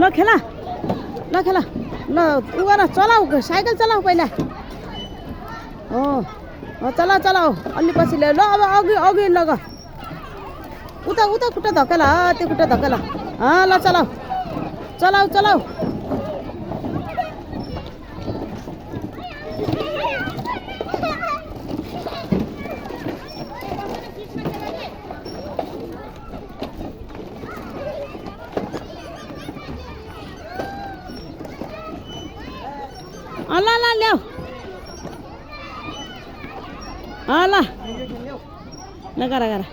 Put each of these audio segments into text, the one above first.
ल खेला ल खेला ल उ गर चलाऊ साइकल चलाऊ पहिला चलाऊ चलाऊ अलि पछि ल्याऊ ल अब अघि अघि लग उता उता खुट्टा धकेला त्यो खुट्टा धकेला ल चलाऊ चलाऊ चलाऊ ल ल ल्याऊ ल ल गर गर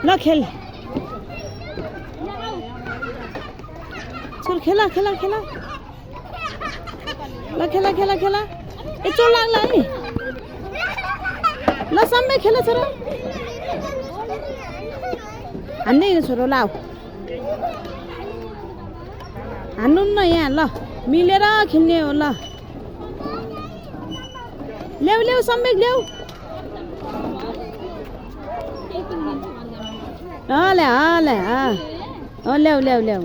ल खेल चल खेला खेला खेला ल खेला खेला खेला ए चोट लाग्ला है ल सम्मै खेला छोरो हान्ने छोरो लाऊ हान्नु न यहाँ ल मिलेर खेल्ने हो ल ल्याऊ ल्याऊ सम्यक ल्याऊ ल्याऊ ल्याऊ ल्याऊ